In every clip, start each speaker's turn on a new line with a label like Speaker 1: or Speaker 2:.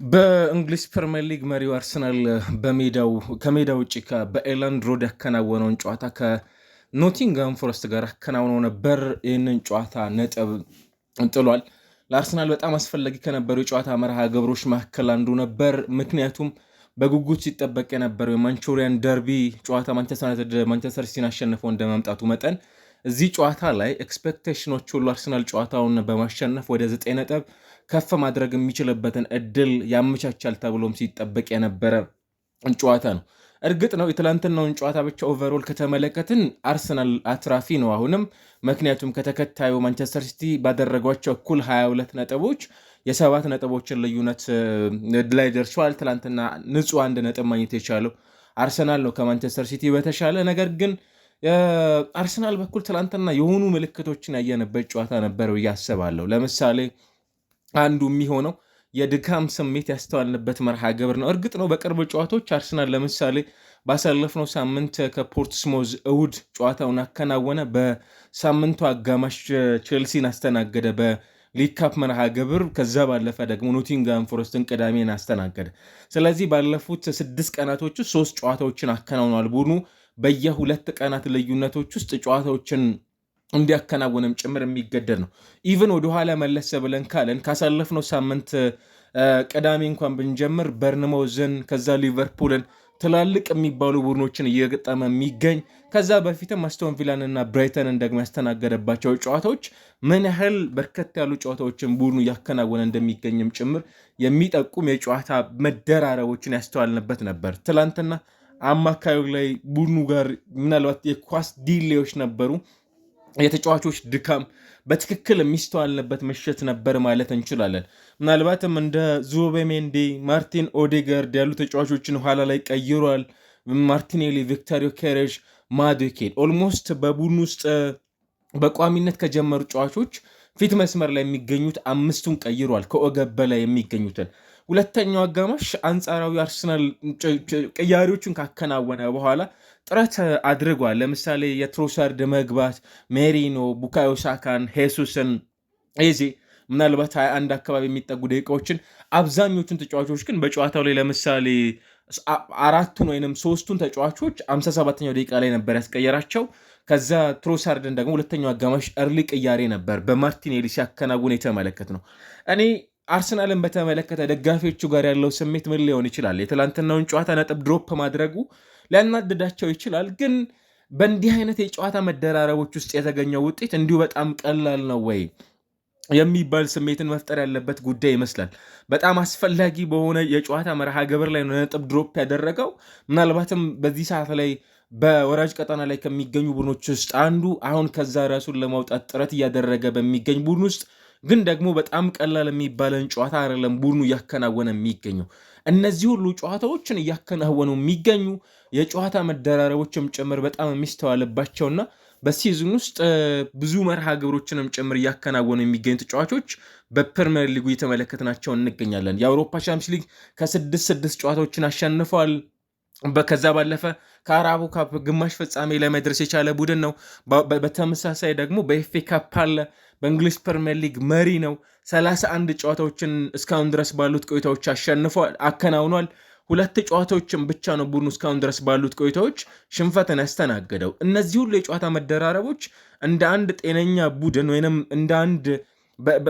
Speaker 1: በእንግሊዝ ፕሪሚየር ሊግ መሪው አርሰናል ከሜዳው ውጭ በኤላንድ ሮድ ያከናወነውን ጨዋታ ከኖቲንጋም ፎረስት ጋር አከናውኖ ነበር። ይህንን ጨዋታ ነጥብ ጥሏል። ለአርሰናል በጣም አስፈላጊ ከነበሩ የጨዋታ መርሃ ግብሮች መካከል አንዱ ነበር። ምክንያቱም በጉጉት ሲጠበቅ የነበረው የማንቹሪያን ደርቢ ጨዋታ ማንቸስተር ሲቲን አሸንፈው እንደመምጣቱ መጠን እዚህ ጨዋታ ላይ ኤክስፔክቴሽኖች ሁሉ አርሰናል ጨዋታውን በማሸነፍ ወደ 9 ነጥብ ከፍ ማድረግ የሚችልበትን እድል ያመቻቻል ተብሎም ሲጠበቅ የነበረ ጨዋታ ነው። እርግጥ ነው የትላንትናውን ጨዋታ ብቻ ኦቨርኦል ከተመለከትን አርሰናል አትራፊ ነው አሁንም። ምክንያቱም ከተከታዩ ማንቸስተር ሲቲ ባደረጓቸው እኩል 22 ነጥቦች የ7 ነጥቦችን ልዩነት ላይ ደርሷል። ትላንትና ንጹህ 1 ነጥብ ማግኘት የቻለው አርሰናል ነው ከማንቸስተር ሲቲ በተሻለ። ነገር ግን አርሰናል በኩል ትላንትና የሆኑ ምልክቶችን ያየንበት ጨዋታ ነበር ብዬ አስባለሁ። ለምሳሌ አንዱ የሚሆነው የድካም ስሜት ያስተዋልንበት መርሃ ግብር ነው። እርግጥ ነው በቅርብ ጨዋታዎች አርሰናል ለምሳሌ ባሳለፍነው ሳምንት ከፖርትስሞዝ እሁድ ጨዋታውን አከናወነ። በሳምንቱ አጋማሽ ቼልሲን አስተናገደ በሊግ ካፕ መርሃ ግብር። ከዛ ባለፈ ደግሞ ኖቲንጋም ፎረስትን ቅዳሜን አስተናገደ። ስለዚህ ባለፉት 6 ቀናቶች 3 ጨዋታዎችን አከናውኗል። ቡድኑ በየ2 ቀናት ልዩነቶች ውስጥ ጨዋታዎችን እንዲያከናውንም ጭምር የሚገደድ ነው። ኢቨን ወደኋላ መለስ ብለን ካለን ካሳለፍነው ሳምንት ቅዳሜ እንኳን ብንጀምር በርንማውዝን፣ ከዛ ሊቨርፑልን ትላልቅ የሚባሉ ቡድኖችን እየገጠመ የሚገኝ ከዛ በፊትም አስቶን ቪላን እና ብራይተንን ደግሞ ያስተናገደባቸው ጨዋታዎች ምን ያህል በርከት ያሉ ጨዋታዎችን ቡድኑ እያከናወነ እንደሚገኝም ጭምር የሚጠቁም የጨዋታ መደራረቦችን ያስተዋልንበት ነበር። ትላንትና አማካዩ ላይ ቡድኑ ጋር ምናልባት የኳስ ዲሌዎች ነበሩ። የተጫዋቾች ድካም በትክክል የሚስተዋልንበት ምሽት ነበር ማለት እንችላለን። ምናልባትም እንደ ዙቤሜንዲ፣ ማርቲን ኦዴጋርድ ያሉ ተጫዋቾችን ኋላ ላይ ቀይሯል። ማርቲኔሊ፣ ቪክቶሪዮ ኬሬጅ፣ ማዱኬን ኦልሞስት በቡድን ውስጥ በቋሚነት ከጀመሩ ተጫዋቾች ፊት መስመር ላይ የሚገኙት 5ቱን ቀይሯል። ከወገብ በላይ የሚገኙትን ሁለተኛው አጋማሽ አንጻራዊ አርሰናል ቅያሪዎችን ካከናወነ በኋላ ጥረት አድርጓል። ለምሳሌ የትሮሳርድ መግባት ሜሪኖ፣ ቡካዮ ሳካን፣ ሄሱስን ኤዜ ምናልባት 21 አካባቢ የሚጠጉ ደቂቃዎችን አብዛኞቹን ተጫዋቾች ግን በጨዋታው ላይ ለምሳሌ 4ቱን ወይም 3ቱን ተጫዋቾች 57ኛው ደቂቃ ላይ ነበር ያስቀየራቸው። ከዛ ትሮሳርድን ደግሞ ሁለተኛው አጋማሽ እርሊ ቅያሬ ነበር በማርቲኔሊ ሲያከናውን የተመለከት ነው። እኔ አርሰናልን በተመለከተ ደጋፊዎቹ ጋር ያለው ስሜት ምን ሊሆን ይችላል? የትላንትናውን ጨዋታ ነጥብ ድሮፕ ማድረጉ ሊያናድዳቸው ይችላል። ግን በእንዲህ አይነት የጨዋታ መደራረቦች ውስጥ የተገኘው ውጤት እንዲሁ በጣም ቀላል ነው ወይ የሚባል ስሜትን መፍጠር ያለበት ጉዳይ ይመስላል። በጣም አስፈላጊ በሆነ የጨዋታ መርሃ ግብር ላይ ነጥብ ድሮፕ ያደረገው ምናልባትም በዚህ ሰዓት ላይ በወራጅ ቀጠና ላይ ከሚገኙ ቡድኖች ውስጥ አንዱ አሁን ከዛ ራሱን ለማውጣት ጥረት እያደረገ በሚገኝ ቡድን ውስጥ ግን ደግሞ በጣም ቀላል የሚባለን ጨዋታ አይደለም ቡድኑ እያከናወነ የሚገኘው። እነዚህ ሁሉ ጨዋታዎችን እያከናወኑ የሚገኙ የጨዋታ መደራረቦችም ጭምር በጣም የሚስተዋልባቸውና በሲዝን ውስጥ ብዙ መርሃ ግብሮችንም ጭምር እያከናወኑ የሚገኙ ተጫዋቾች በፕሪሚየር ሊጉ እየተመለከትናቸው እንገኛለን። የአውሮፓ ቻምፒየንስ ሊግ ከ6 ጨዋታዎችን አሸንፈዋል። ከዛ ባለፈ ከአራቡ ካፕ ግማሽ ፍጻሜ ለመድረስ የቻለ ቡድን ነው። በተመሳሳይ ደግሞ በኤፍኤ ካፕ አለ። በእንግሊዝ ፕሪሚየር ሊግ መሪ ነው። 31 ጨዋታዎችን እስካሁን ድረስ ባሉት ቆይታዎች አከናውኗል። 2 ጨዋታዎችን ብቻ ነው ቡድኑ እስካሁን ድረስ ባሉት ቆይታዎች ሽንፈትን ያስተናገደው። እነዚህ ሁሉ የጨዋታ መደራረቦች እንደ አንድ ጤነኛ ቡድን ወይንም እንደ አንድ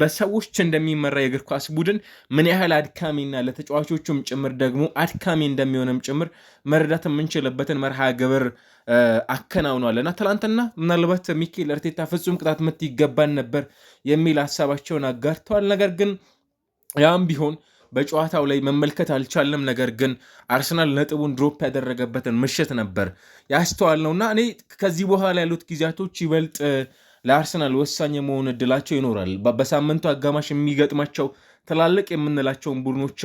Speaker 1: በሰዎች እንደሚመራ የእግር ኳስ ቡድን ምን ያህል አድካሚና ለተጫዋቾቹም ጭምር ደግሞ አድካሚ እንደሚሆንም ጭምር መረዳት የምንችልበትን መርሃ ግብር አከናውኗልና ትላንትና ምናልባት ሚኬል አርቴታ ፍጹም ቅጣት ምት ይገባን ነበር የሚል ሀሳባቸውን አጋርተዋል። ነገር ግን ያም ቢሆን በጨዋታው ላይ መመልከት አልቻለም። ነገር ግን አርሰናል ነጥቡን ድሮፕ ያደረገበትን ምሽት ነበር ያስተዋል ነውና እኔ ከዚህ በኋላ ያሉት ጊዜያቶች ይበልጥ ለአርሰናል ወሳኝ የመሆን እድላቸው ይኖራል። በሳምንቱ አጋማሽ የሚገጥማቸው ትላልቅ የምንላቸውን ቡድኖች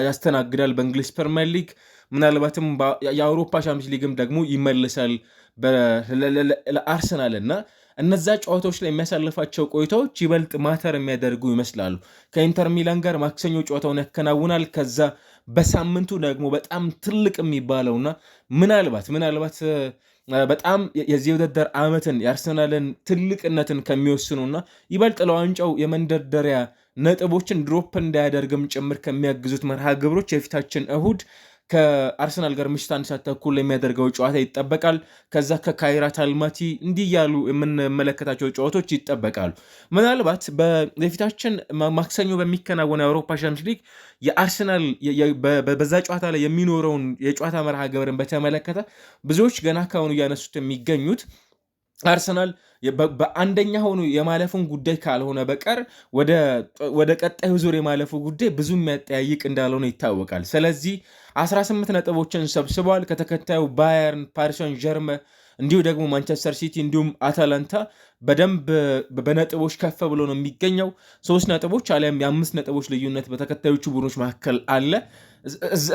Speaker 1: ያስተናግዳል። በእንግሊዝ ፕሪሚየር ሊግ ምናልባትም የአውሮፓ ቻምፒየንስ ሊግም ደግሞ ይመልሳል ለአርሰናል እና እነዛ ጨዋታዎች ላይ የሚያሳልፋቸው ቆይታዎች ይበልጥ ማተር የሚያደርጉ ይመስላሉ። ከኢንተር ሚላን ጋር ማክሰኞ ጨዋታውን ያከናውናል። ከዛ በሳምንቱ ደግሞ በጣም ትልቅ የሚባለውና ምናልባት በጣም የዚህ ውድድር ዓመትን የአርሰናልን ትልቅነትን ከሚወስኑና ይበልጥ ለዋንጫው የመንደርደሪያ ነጥቦችን ድሮፕ እንዳያደርግም ጭምር ከሚያግዙት መርሃ ግብሮች የፊታችን እሁድ ከአርሰናል ጋር ምሽት 1 ሰዓት ተኩል የሚያደርገው ጨዋታ ይጠበቃል። ከዛ ከካይራት አልማቲ እንዲህ ያሉ የምንመለከታቸው ጨዋታዎች ይጠበቃሉ። ምናልባት የፊታችን ማክሰኞ በሚከናወነው የአውሮፓ ሻምፒዮንስ ሊግ የአርሰናል በዛ ጨዋታ ላይ የሚኖረውን የጨዋታ መርሃ ግብርን በተመለከተ ብዙዎች ገና ካሁኑ እያነሱት የሚገኙት አርሰናል በአንደኛ ሆኖ የማለፉን ጉዳይ ካልሆነ በቀር ወደ ቀጣዩ ዙር የማለፉ ጉዳይ ብዙ የሚያጠያይቅ እንዳልሆነ ይታወቃል። ስለዚህ 18 ነጥቦችን ሰብስበዋል። ከተከታዩ ባየርን፣ ፓሪስ ሰን ዠርመን እንዲሁ ደግሞ ማንቸስተር ሲቲ እንዲሁም አታላንታ በደንብ በነጥቦች ከፍ ብሎ ነው የሚገኘው። 3 ነጥቦች አሊያም የ5 ነጥቦች ልዩነት በተከታዮቹ ቡድኖች መካከል አለ።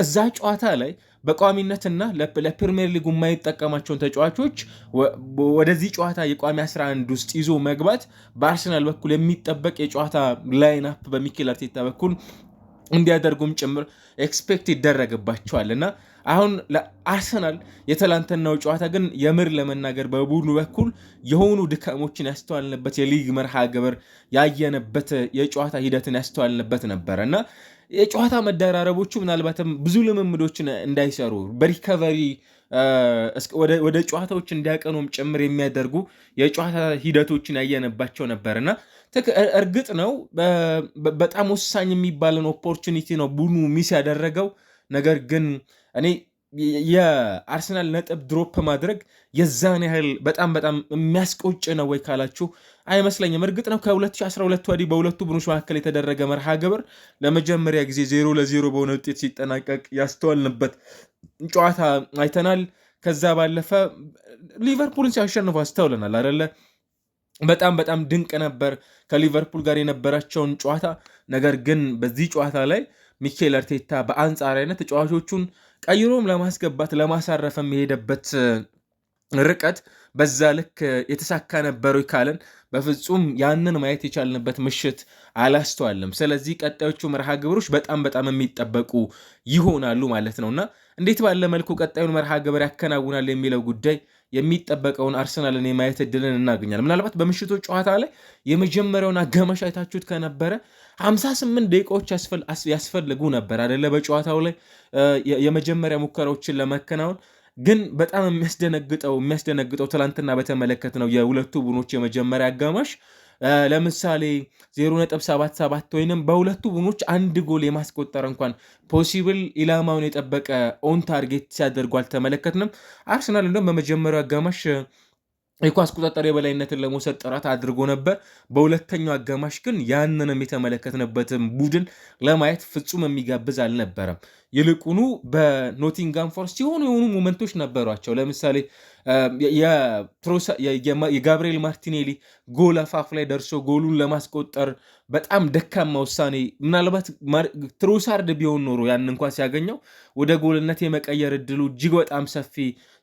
Speaker 1: እዛ ጨዋታ ላይ በቋሚነትና ለፕሪሚየር ሊጉ የማይጠቀማቸውን ተጫዋቾች ወደዚህ ጨዋታ የቋሚ 11 ውስጥ ይዞ መግባት በአርሰናል በኩል የሚጠበቅ የጨዋታ ላይን አፕ በሚኬል አርቴታ በኩል እንዲያደርጉም ጭምር ኤክስፔክት ይደረግባቸዋል እና አሁን ለአርሰናል የትላንትናው ጨዋታ ግን የምር ለመናገር በቡድኑ በኩል የሆኑ ድካሞችን ያስተዋልንበት የሊግ መርሃ ግብር ያየንበት የጨዋታ ሂደትን ያስተዋልንበት ነበረ እና የጨዋታ መደራረቦቹ ምናልባትም ብዙ ልምምዶችን እንዳይሰሩ በሪከቨሪ ወደ ጨዋታዎች እንዲያቀኑም ጭምር የሚያደርጉ የጨዋታ ሂደቶችን ያየንባቸው ነበርና እርግጥ ነው በጣም ወሳኝ የሚባለን ኦፖርቹኒቲ ነው ቡድኑ ሚስ ያደረገው። ነገር ግን እኔ የአርሰናል ነጥብ ድሮፕ ማድረግ የዛን ያህል በጣም የሚያስቆጭ ነው ወይ ካላችሁ አይመስለኝም። እርግጥ ነው ከ2012 ወዲህ በሁለቱ ቡድኖች መካከል የተደረገ መርሃ ግብር ለመጀመሪያ ጊዜ 0-0 በሆነ ውጤት ሲጠናቀቅ ያስተዋልንበት ጨዋታ አይተናል። ከዛ ባለፈ ሊቨርፑልን ሲያሸንፉ አስተውለናል አይደለ? በጣም ድንቅ ነበር ከሊቨርፑል ጋር የነበራቸውን ጨዋታ። ነገር ግን በዚህ ጨዋታ ላይ ሚኬል አርቴታ በአንጻራዊነት ተጫዋቾቹን ቀይሮም ለማስገባት ለማሳረፍ የሄደበት ርቀት በዛ ልክ የተሳካ ነበረው ካለን በፍጹም ያንን ማየት የቻልንበት ምሽት አላስተዋልም። ስለዚህ ቀጣዮቹ መርሃ ግብሮች በጣም የሚጠበቁ ይሆናሉ ማለት ነውና እንዴት ባለ መልኩ ቀጣዩን መርሃ ግብር ያከናውናል የሚለው ጉዳይ የሚጠበቀውን አርሰናልን የማየት እድልን እናገኛለን። ምናልባት በምሽቱ ጨዋታ ላይ የመጀመሪያውን አጋማሽ አይታችሁት ከነበረ 58 ደቂቃዎች ያስፈልጉ ነበር አይደለ? በጨዋታው ላይ የመጀመሪያ ሙከራዎችን ለመከናወን ግን በጣም የሚያስደነግጠው ትላንትና በተመለከትነው የሁለቱ ቡድኖች የመጀመሪያ አጋማሽ ለምሳሌ 0.77 ወይንም በሁለቱ ቡድኖች አንድ ጎል የማስቆጠር እንኳን ፖሲብል ኢላማውን የጠበቀ ኦን ታርጌት ሲያደርጉ አልተመለከትንም። አርሰናል እንደውም በመጀመሪያው አጋማሽ የኳስ ቁጥጥር የበላይነትን ለመውሰድ ጥረት አድርጎ ነበር። በሁለተኛው አጋማሽ ግን ያንንም የተመለከትንበትን ቡድን ለማየት ፍጹም የሚጋብዝ አልነበረም። ይልቁኑ በኖቲንጋም ፎረስት የሆኑ ሞመንቶች ነበሯቸው። ለምሳሌ የጋብሪኤል ማርቲኔሊ ጎል አፋፍ ላይ ደርሶ ጎሉን ለማስቆጠር በጣም ደካማ ውሳኔ። ምናልባት ትሮሳርድ ቢሆን ኖሮ ያን እንኳን ሲያገኘው ወደ ጎልነት የመቀየር እድሉ እጅግ በጣም ሰፊ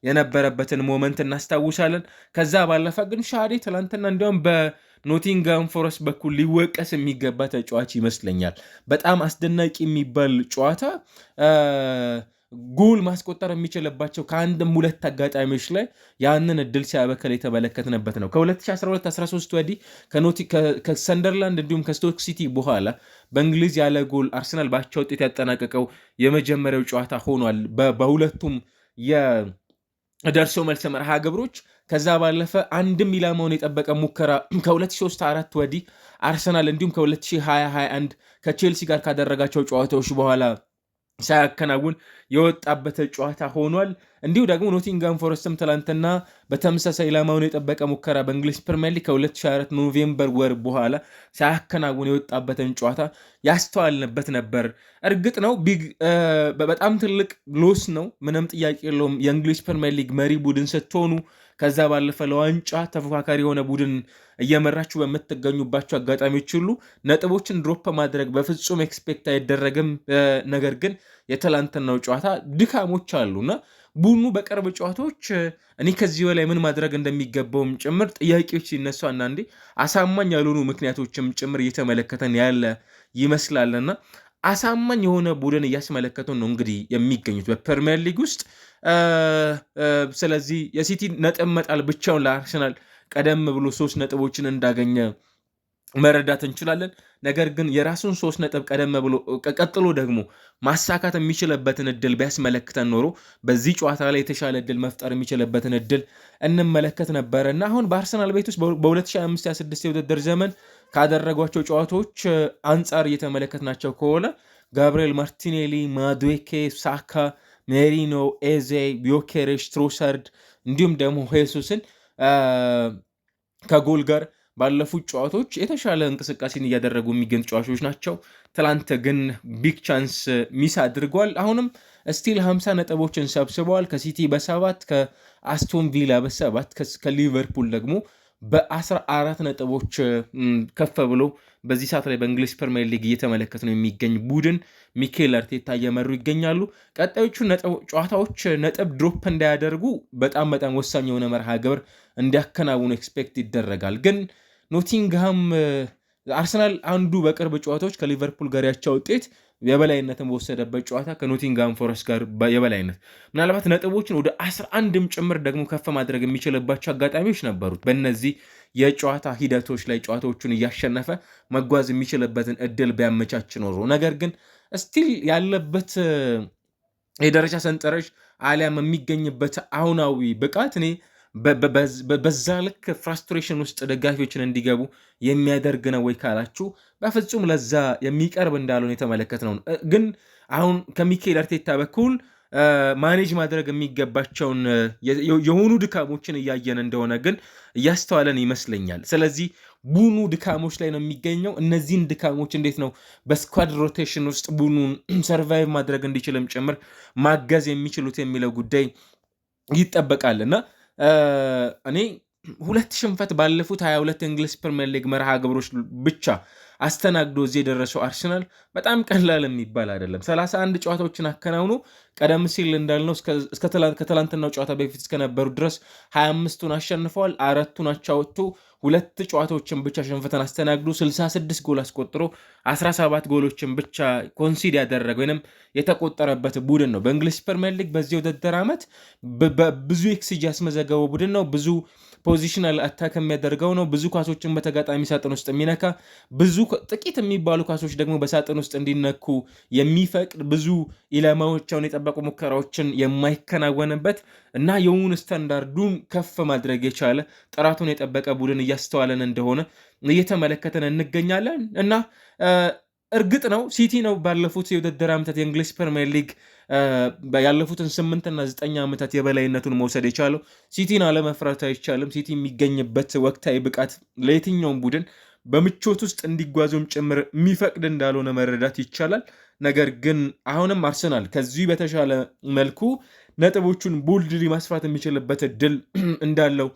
Speaker 1: የነበረበትን ሞመንት እናስታውሳለን። ከዛ ባለፈ ግን ሻዴ ትላንትና እንዲያውም በኖቲንጋም ፎረስት በኩል ሊወቀስ የሚገባ ተጫዋች ይመስለኛል። በጣም አስደናቂ የሚባል ጨዋታ ጎል ማስቆጠር የሚችልባቸው ከአንድም ሁለት አጋጣሚዎች ላይ ያንን እድል ሲያበከል የተመለከትንበት ነው። ከ2012-13 ወዲህ ከሰንደርላንድ እንዲሁም ከስቶክ ሲቲ በኋላ በእንግሊዝ ያለ ጎል አርሰናል ባቻ ውጤት ያጠናቀቀው የመጀመሪያው ጨዋታ ሆኗል በሁለቱም የደርሶ መልስ መርሃ ግብሮች። ከዛ ባለፈ አንድም ኢላማውን የጠበቀ ሙከራ ከ2003-4 ወዲህ አርሰናል እንዲሁም ከ2020-21 ከቼልሲ ጋር ካደረጋቸው ጨዋታዎች በኋላ ሳያከናውን የወጣበት ጨዋታ ሆኗል። እንዲሁ ደግሞ ኖቲንጋም ፎረስትም ትላንትና በተመሳሳይ ኢላማውን የጠበቀ ሙከራ በእንግሊዝ ፕሪሚየር ሊግ ከ2024 ኖቬምበር ወር በኋላ ሳያከናውን የወጣበትን ጨዋታ ያስተዋልንበት ነበር። እርግጥ ነው በጣም ትልቅ ሎስ ነው፣ ምንም ጥያቄ የለውም። የእንግሊዝ ፕሪሚየር ሊግ መሪ ቡድን ስትሆኑ ከዛ ባለፈ ለዋንጫ ተፎካካሪ የሆነ ቡድን እየመራችሁ በምትገኙባቸው አጋጣሚዎች ሁሉ ነጥቦችን ድሮፕ ማድረግ በፍጹም ኤክስፔክት አይደረግም። ነገር ግን የትላንትናው ጨዋታ ድካሞች አሉና ቡድኑ በቅርብ ጨዋታዎች እኔ ከዚህ በላይ ምን ማድረግ እንደሚገባውም ጭምር ጥያቄዎች ሲነሱ አንዳንዴ አሳማኝ ያልሆኑ ምክንያቶችም ጭምር እየተመለከተን ያለ ይመስላልና አሳማኝ የሆነ ቡድን እያስመለከቱን ነው እንግዲህ የሚገኙት በፕሪሚየር ሊግ ውስጥ ስለዚህ የሲቲ ነጥብ መጣል ብቻውን ለአርሰናል ቀደም ብሎ 3 ነጥቦችን እንዳገኘ መረዳት እንችላለን። ነገር ግን የራሱን 3 ነጥብ ቀደም ብሎ ቀጥሎ ደግሞ ማሳካት የሚችልበትን እድል ቢያስመለክተን ኖሮ በዚህ ጨዋታ ላይ የተሻለ እድል መፍጠር የሚችልበትን እድል እንመለከት ነበረ እና አሁን በአርሰናል ቤት ውስጥ በ2025/26 የውድድር ዘመን ካደረጓቸው ጨዋታዎች አንጻር እየተመለከትናቸው ከሆነ ጋብሪኤል ማርቲኔሊ፣ ማዱዌኬ፣ ሳካ፣ ሜሪኖ፣ ኤዜ፣ ዮኬሬሽ፣ ትሮሳርድ እንዲሁም ደግሞ ሄሱስን ከጎል ጋር ባለፉት ጨዋታዎች የተሻለ እንቅስቃሴን እያደረጉ የሚገኙ ተጫዋቾች ናቸው። ትላንት ግን ቢግ ቻንስ ሚስ አድርጓል። አሁንም ስቲል 50 ነጥቦችን ሰብስበዋል። ከሲቲ በ7 ከአስቶን ቪላ በ7 ከሊቨርፑል ደግሞ በ14 ነጥቦች ከፍ ብሎ በዚህ ሰዓት ላይ በእንግሊዝ ፕሪሚየር ሊግ እየተመለከት ነው የሚገኝ ቡድን ሚኬል አርቴታ እየመሩ ይገኛሉ። ቀጣዮቹ ጨዋታዎች ነጥብ ድሮፕ እንዳያደርጉ በጣም ወሳኝ የሆነ መርሃ ግብር እንዲያከናውኑ ኤክስፔክት ይደረጋል። ግን ኖቲንግሃም አርሰናል አንዱ በቅርብ ጨዋታዎች ከሊቨርፑል ጋር ያቻ ውጤት የበላይነትን በወሰደበት ጨዋታ ከኖቲንግሃም ፎረስት ጋር የበላይነት ምናልባት ነጥቦችን ወደ 11ም ጭምር ደግሞ ከፍ ማድረግ የሚችልባቸው አጋጣሚዎች ነበሩት። በእነዚህ የጨዋታ ሂደቶች ላይ ጨዋታዎቹን እያሸነፈ መጓዝ የሚችልበትን እድል ቢያመቻች ኖሮ፣ ነገር ግን ስቲል ያለበት የደረጃ ሰንጠረዥ አሊያም የሚገኝበት አሁናዊ ብቃት እኔ በዛ ልክ ፍራስትሬሽን ውስጥ ደጋፊዎችን እንዲገቡ የሚያደርግ ነው ወይ ካላችሁ በፍጹም ለዛ የሚቀርብ እንዳልሆነ የተመለከት ነው። ግን አሁን ከሚኬል አርቴታ በኩል ማኔጅ ማድረግ የሚገባቸውን የሆኑ ድካሞችን እያየን እንደሆነ ግን እያስተዋለን ይመስለኛል። ስለዚህ ቡኑ ድካሞች ላይ ነው የሚገኘው። እነዚህን ድካሞች እንዴት ነው በስኳድ ሮቴሽን ውስጥ ቡኑን ሰርቫይቭ ማድረግ እንዲችልም ጭምር ማገዝ የሚችሉት የሚለው ጉዳይ ይጠበቃል እና እኔ 2 ሽንፈት ባለፉት 22 የእንግሊዝ ፕሪሚየር ሊግ መርሃ ግብሮች ብቻ አስተናግዶ እዚህ የደረሰው አርሰናል በጣም ቀላል የሚባል አይደለም። 31 ጨዋታዎችን አከናውኖ ቀደም ሲል እንዳልነው ከትላንትናው ጨዋታ በፊት እስከነበሩ ድረስ 25ቱን አሸንፈዋል፣ 4ቱን አቻ ወጥቶ 2 ጨዋታዎችን ብቻ ሽንፈትን አስተናግዶ 66 ጎል አስቆጥሮ 17 ጎሎችን ብቻ ኮንሲድ ያደረገ ወይም የተቆጠረበት ቡድን ነው። በእንግሊዝ ፕሪሚየር ሊግ በዚህ ውድድር ዓመት ብዙ ኤክስጂ ያስመዘገበው ቡድን ነው። ብዙ ፖዚሽናል አታክ የሚያደርገው ነው። ብዙ ኳሶችን በተጋጣሚ ሳጥን ውስጥ የሚነካ ጥቂት የሚባሉ ኳሶች ደግሞ በሳጥን ውስጥ እንዲነኩ የሚፈቅድ ብዙ ኢላማዎቻውን የጠበቁ ሙከራዎችን የማይከናወንበት እና የውን ስታንዳርዱን ከፍ ማድረግ የቻለ ጥራቱን የጠበቀ ቡድን እያስተዋለን እንደሆነ እየተመለከተን እንገኛለን እና እርግጥ ነው ሲቲ ነው ባለፉት የውድድር ዓመታት የእንግሊዝ ፕሪሚየር ሊግ ያለፉትን 8 እና 9 ዓመታት የበላይነቱን መውሰድ የቻለው። ሲቲን አለመፍራት አይቻልም። ሲቲ የሚገኝበት ወቅታዊ ብቃት ለየትኛውም ቡድን በምቾት ውስጥ እንዲጓዙም ጭምር የሚፈቅድ እንዳልሆነ መረዳት ይቻላል። ነገር ግን አሁንም አርሰናል ከዚህ በተሻለ መልኩ ነጥቦቹን ቦልድሊ ማስፋት የሚችልበት እድል እንዳለው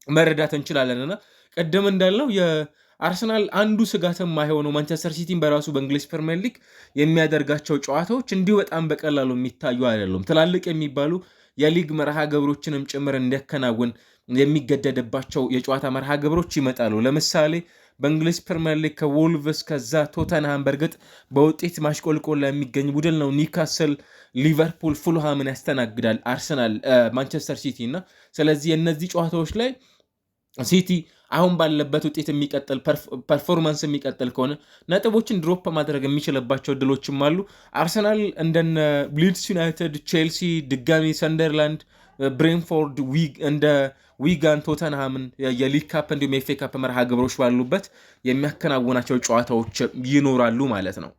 Speaker 1: መረዳት እንችላለንና ቀደም እንዳልነው የአርሰናል አንዱ ስጋት የማይሆነው ማንቸስተር ሲቲን በራሱ በእንግሊዝ ፕሪሚየር ሊግ የሚያደርጋቸው ጨዋታዎች እንዲሁ በጣም በቀላሉ የሚታዩ አይደሉም። ትላልቅ የሚባሉ የሊግ መርሃ ግብሮችንም ጭምር እንዲያከናውን የሚገደድባቸው የጨዋታ መርሃ ግብሮች ይመጣሉ። ለምሳሌ በእንግሊዝ ፕሪሚየር ሊግ ከዎልቭስ ከዛ ቶተንሃም በእርግጥ በውጤት ማሽቆልቆል ላይ የሚገኝ ቡድን ነው። ኒውካስል፣ ሊቨርፑል፣ ፉልሃምን ያስተናግዳል አርሰናል፣ ማንቸስተር ሲቲ እና ስለዚህ የእነዚህ ጨዋታዎች ላይ ሲቲ አሁን ባለበት ውጤት የሚቀጥል ፐርፎርማንስ የሚቀጥል ከሆነ ነጥቦችን ድሮፕ ማድረግ የሚችልባቸው ድሎችም አሉ። አርሰናል እንደነ ሊድስ ዩናይትድ፣ ቼልሲ፣ ድጋሚ ሰንደርላንድ፣ ብሬንፎርድ እንደ ዊጋን፣ ቶተንሃምን የሊግ ካፕ እንዲሁም የኤፍ ኤ ካፕ መርሃ ግብሮች ባሉበት የሚያከናውናቸው ጨዋታዎች ይኖራሉ ማለት ነው።